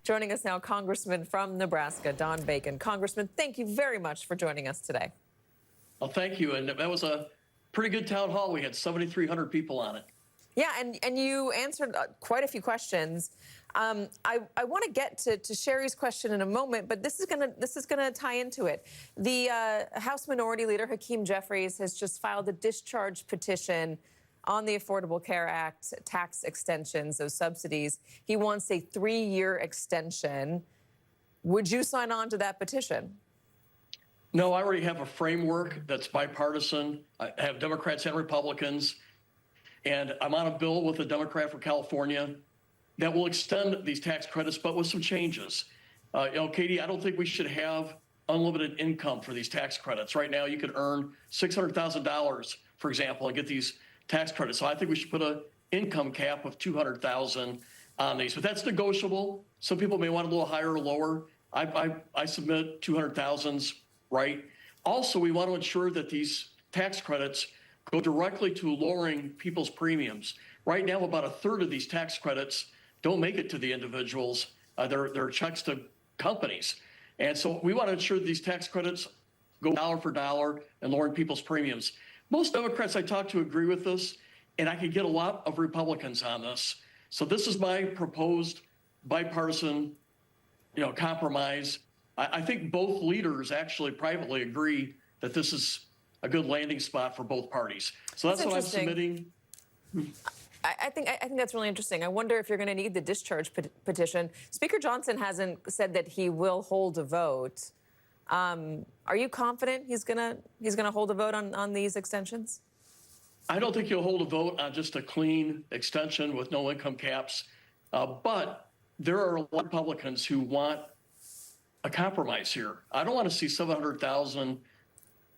Joining us now, Congressman from Nebraska, Don Bacon. Congressman, thank you very much for joining us today. Well, thank you. And that was a pretty good town hall. We had 7,300 people on it. Yeah, and you answered quite a few questions. I want to get to Sherry's question in a moment, but this is gonna tie into it. The House Minority Leader Hakeem Jeffries has just filed a discharge petition on the Affordable Care Act tax extensions, those subsidies. He wants a 3-year extension. Would you sign on to that petition? No, I already have a framework that's bipartisan. I have Democrats and Republicans, and I'm on a bill with a Democrat from California that will extend these tax credits, but with some changes. Katie, I don't think we should have unlimited income for these tax credits. Right now, you could earn $600,000, for example, and get these tax credits. So I think we should put an income cap of $200,000 on these, but that's negotiable. Some people may want a little higher or lower. I submit 200,000's right. Also, we want to ensure that these tax credits go directly to lowering people's premiums. Right now, about a third of these tax credits don't make it to the individuals. They're checks to companies. And so we want to ensure that these tax credits go dollar for dollar and lowering people's premiums. Most Democrats I talk to agree with this, and I could get a lot of Republicans on this. So this is my proposed bipartisan, compromise. I think both leaders actually privately agree that this is a good landing spot for both parties. So that's what I'm submitting. I think that's really interesting. I wonder if you're going to need the discharge petition. Speaker Johnson hasn't said that he will hold a vote. Are you confident he's gonna hold a vote on these extensions? I don't think he'll hold a vote on just a clean extension with no income caps. But there are a lot of Republicans who want a compromise here. I don't want to see 700,000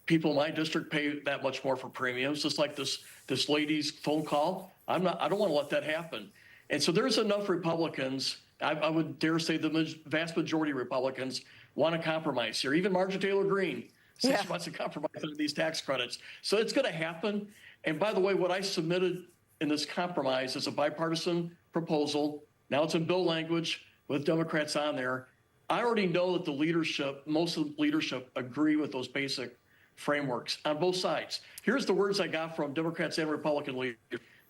people in my district pay that much more for premiums, just like this lady's phone call. I don't want to let that happen. And so there's enough Republicans, I would dare say the vast majority of Republicans want a compromise here. Even Marjorie Taylor Greene says she wants a compromise on these tax credits. So it's going to happen. And by the way, what I submitted in this compromise is a bipartisan proposal. Now it's in bill language with Democrats on there. I already know that the leadership, most of the leadership, agree with those basic frameworks on both sides. Here's the words I got from Democrats and Republican leaders.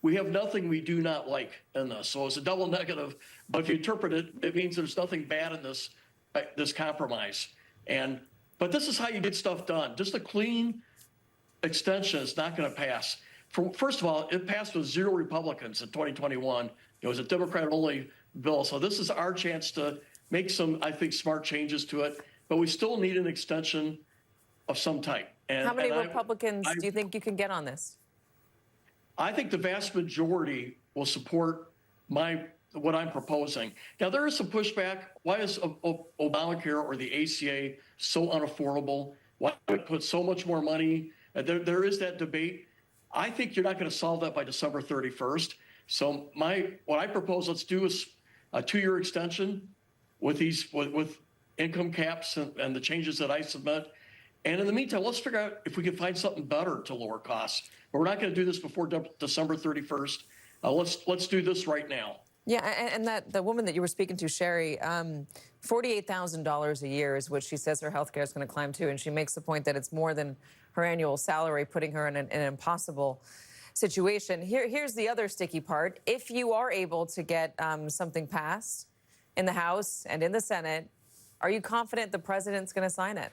We have nothing we do not like in this. So it's a double negative, but if you interpret it, it means there's nothing bad in this compromise. But this is how you get stuff done. Just a clean extension is not going to pass. First of all, it passed with 0 Republicans in 2021. It was a Democrat-only bill. So this is our chance to make some, I think, smart changes to it. But we still need an extension of some type. How many Republicans do you think you can get on this? I think the vast majority will support what I'm proposing. Now, there is some pushback. Why is Obamacare or the ACA so unaffordable? Why would it put so much more money? There is that debate. I think you're not going to solve that by December 31st. So what I propose, let's do is a 2-year extension with income caps and the changes that I submit. And in the meantime, let's figure out if we can find something better to lower costs. But we're not going to do this before December 31st. Let's do this right now. Yeah, and the woman that you were speaking to, Sherry, $48,000 a year is what she says her health care is going to climb to. And she makes the point that it's more than her annual salary, putting her in an impossible situation. Here's the other sticky part. If you are able to get something passed in the House and in the Senate, are you confident the president's going to sign it?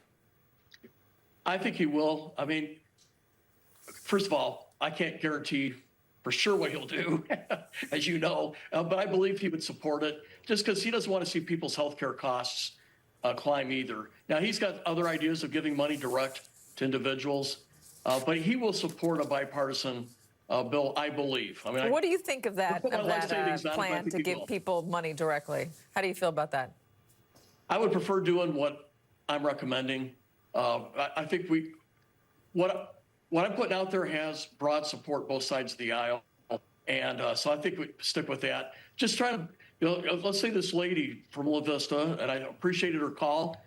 I think he will. I mean, first of all, I can't guarantee for sure what he'll do, as you know, but I believe he would support it just because he doesn't want to see people's health care costs climb either. Now, he's got other ideas of giving money direct to individuals, but he will support a bipartisan bill, I believe. I mean, what do you think of that plan to give people money directly? How do you feel about that? I would prefer doing what I'm recommending. I think what I'm putting out there has broad support both sides of the aisle, and so I think we stick with that. Just trying to, let's say this lady from La Vista, and I appreciated her call.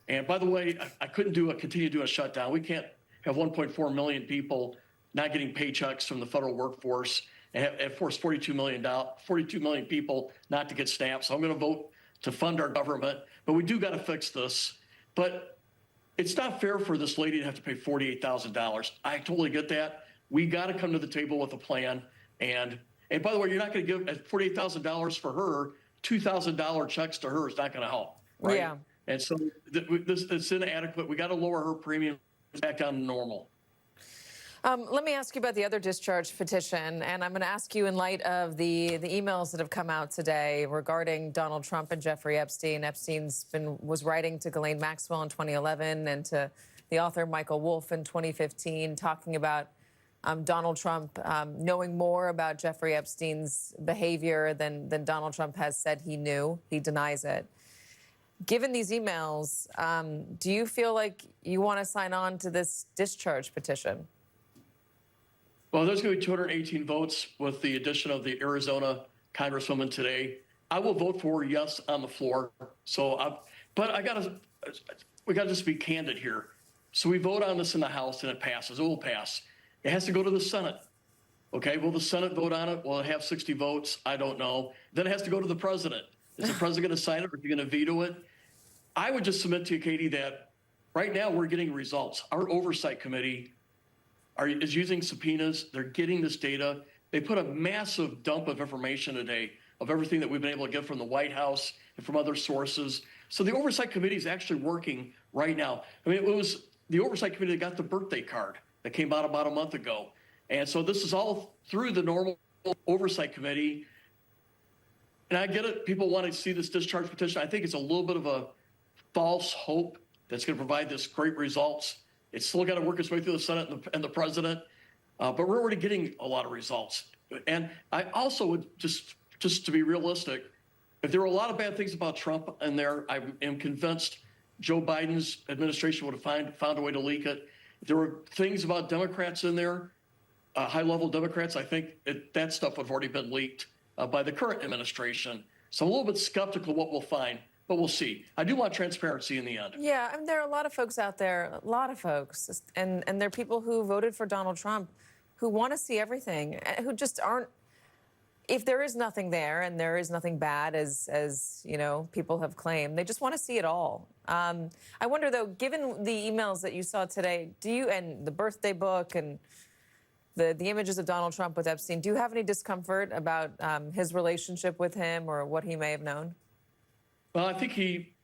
And by the way, I couldn't continue doing a shutdown. We can't have 1.4 million people not getting paychecks from the federal workforce and force 42 million people not to get SNAP. So I'm going to vote to fund our government, but we do got to fix this. But it's not fair for this lady to have to pay $48,000. I totally get that. We got to come to the table with a plan. And by the way, you're not going to give $48,000 for her. $2,000 checks to her is not going to help, right? Yeah. And so this it's inadequate. We got to lower her premium back down to normal. Let me ask you about the other discharge petition, and I'm going to ask you in light of the emails that have come out today regarding Donald Trump and Jeffrey Epstein. Was writing to Ghislaine Maxwell in 2011 and to the author Michael Wolff in 2015, talking about Donald Trump knowing more about Jeffrey Epstein's behavior than Donald Trump has said he knew. He denies it. Given these emails, do you feel like you want to sign on to this discharge petition? Well, there's going to be 218 votes with the addition of the Arizona Congresswoman today. I will vote for yes on the floor. But we got to just be candid here. So we vote on this in the House and it passes. It will pass. It has to go to the Senate. Okay, will the Senate vote on it? Will it have 60 votes? I don't know. Then it has to go to the president. Is the president going to sign it or is he going to veto it? I would just submit to you, Katie, that right now we're getting results. Our oversight committee is using subpoenas. They're getting this data. They put a massive dump of information today of everything that we've been able to get from the White House and from other sources. So the oversight committee is actually working right now. I mean, it was the oversight committee that got the birthday card that came out about a month ago. And so this is all through the normal oversight committee. And I get it. People want to see this discharge petition. I think it's a little bit of a false hope that's going to provide this great results. It's still got to work its way through the Senate and the president, but we're already getting a lot of results. And I also would just to be realistic, if there were a lot of bad things about Trump in there, I am convinced Joe Biden's administration would have found a way to leak it. If there were things about Democrats in there, high-level Democrats, I think that stuff would have already been leaked by the current administration. So I'm a little bit skeptical what we'll find. But we'll see. I do want transparency in the end. Yeah, I mean, there are a lot of folks out there, a lot of folks, and there are people who voted for Donald Trump who want to see everything, who just aren't. If there is nothing there and there is nothing bad, as you know, people have claimed, they just want to see it all. I wonder, though, given the emails that you saw today, and the birthday book and the images of Donald Trump with Epstein, do you have any discomfort about his relationship with him or what he may have known? Well, I think he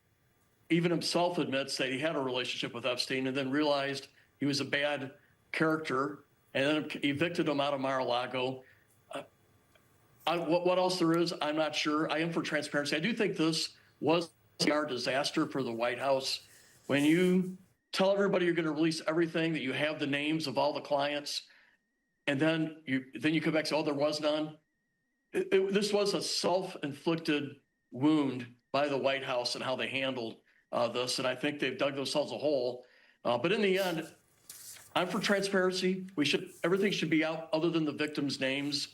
even himself admits that he had a relationship with Epstein and then realized he was a bad character and then evicted him out of Mar-a-Lago. What else there is, I'm not sure. I am for transparency. I do think this was a PR disaster for the White House. When you tell everybody you're going to release everything, that you have the names of all the clients, and then you come back and say, oh, there was none. This was a self-inflicted wound by the White House and how they handled this. And I think they've dug themselves a hole. But in the end, I'm for transparency. Everything should be out other than the victims' names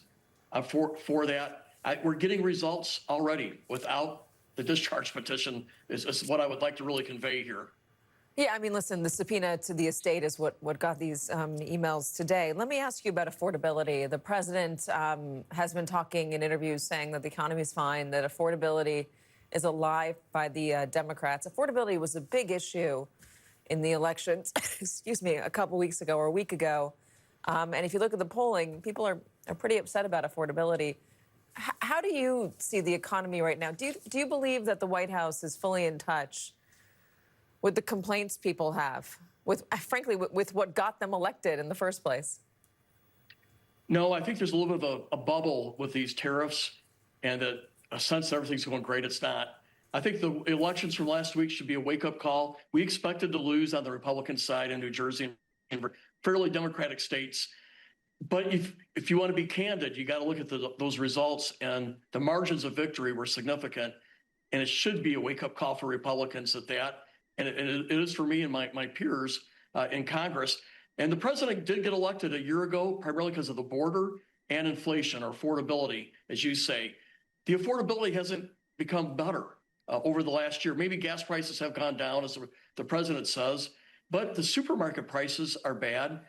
for that. We're getting results already without the discharge petition is what I would like to really convey here. Yeah, I mean, listen, the subpoena to the estate is what got these emails today. Let me ask you about affordability. The president has been talking in interviews saying that the economy is fine, that affordability is a lie by the Democrats. Affordability was a big issue in the elections, excuse me, a couple weeks ago or a week ago. And if you look at the polling, people are pretty upset about affordability. How do you see the economy right now? Do you believe that the White House is fully in touch with the complaints people have, frankly, with what got them elected in the first place? No, I think there's a little bit of a bubble with these tariffs and a sense that everything's going great. It's not. I think the elections from last week should be a wake-up call. We expected to lose on the Republican side in New Jersey and fairly Democratic states. But if you want to be candid, you got to look at those results, and the margins of victory were significant. And it should be a wake-up call for Republicans at that. And it is for me and my peers in Congress. And the president did get elected a year ago, primarily because of the border and inflation or affordability, as you say. The affordability hasn't become better over the last year. Maybe gas prices have gone down, as the president says, but the supermarket prices are bad.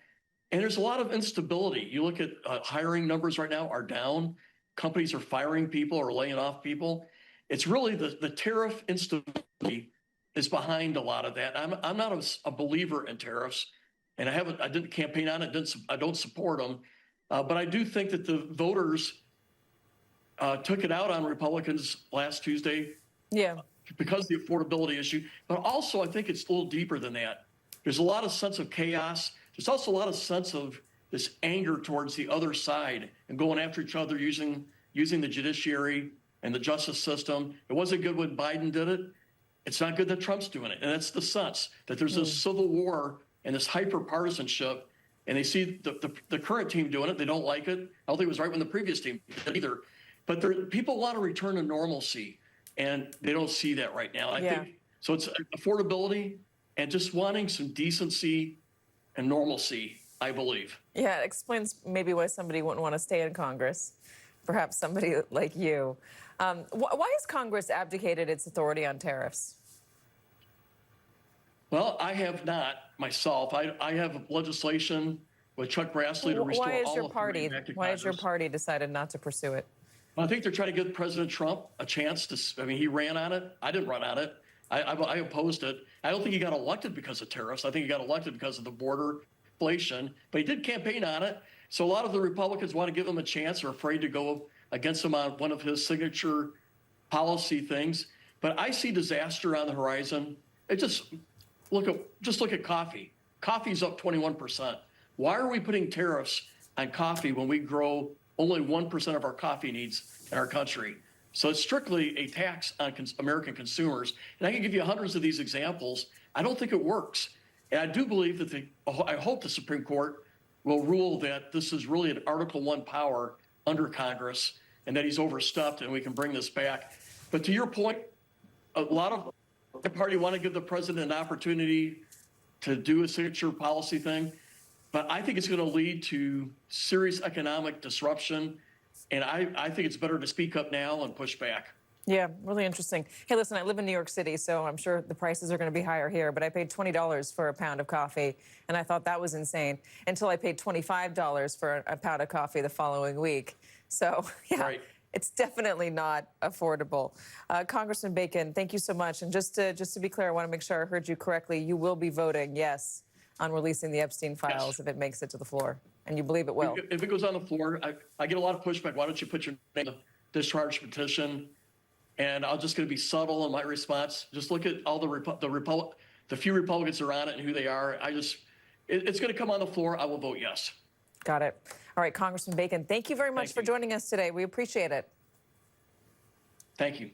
And there's a lot of instability. You look at hiring numbers right now are down. Companies are firing people or laying off people. it's really the tariff instability is behind a lot of that. I'm not a believer in tariffs, and I didn't campaign on it. I don't support them, but I do think that the voters took it out on Republicans last Tuesday. Yeah. Because of the affordability issue, but also I think it's a little deeper than that. There's a lot of sense of chaos. There's also a lot of sense of this anger towards the other side and going after each other using the judiciary and the justice system. It wasn't good when Biden did it. It's not good that Trump's doing it. And that's the sense that there's this civil war and this hyper-partisanship, and they see the current team doing it. They don't like it. I don't think it was right when the previous team did either. But people want to return to normalcy, and they don't see that right now. I think so. It's affordability and just wanting some decency and normalcy, I believe. Yeah, it explains maybe why somebody wouldn't want to stay in Congress, perhaps somebody like you. Why has Congress abdicated its authority on tariffs? Well, I have not myself. I have legislation with Chuck Grassley to restore all authority back to Congress. Why has your party decided not to pursue it? I think they're trying to give President Trump a chance to. I mean, he ran on it. I didn't run on it. I opposed it. I don't think he got elected because of tariffs. I think he got elected because of the border inflation. But he did campaign on it. So a lot of the Republicans want to give him a chance, or afraid to go against him on one of his signature policy things. But I see disaster on the horizon. Just look at coffee. Coffee's up 21%. Why are we putting tariffs on coffee when we grow only 1% of our coffee needs in our country? So it's strictly a tax on American consumers. And I can give you hundreds of these examples. I don't think it works. And I do believe that I hope the Supreme Court will rule that this is really an Article I power under Congress, and that he's overstepped, and we can bring this back. But to your point, a lot of the party want to give the president an opportunity to do a signature policy thing. But I think it's going to lead to serious economic disruption. And I think it's better to speak up now and push back. Yeah, really interesting. Hey, listen, I live in New York City, so I'm sure the prices are going to be higher here, but I paid $20 for a pound of coffee, and I thought that was insane until I paid $25 for a pound of coffee the following week. So, yeah, right. It's definitely not affordable. Congressman Bacon, thank you so much. And just to be clear, I want to make sure I heard you correctly. You will be voting yes on releasing the Epstein files if it makes it to the floor, and you believe it will. If it goes on the floor, I get a lot of pushback. Why don't you put your name on the discharge petition? And I'm just going to be subtle in my response. Just look at all the few Republicans that are on it and who they are. It's going to come on the floor. I will vote yes. Got it. All right, Congressman Bacon, thank you very much for joining us today. We appreciate it. Thank you.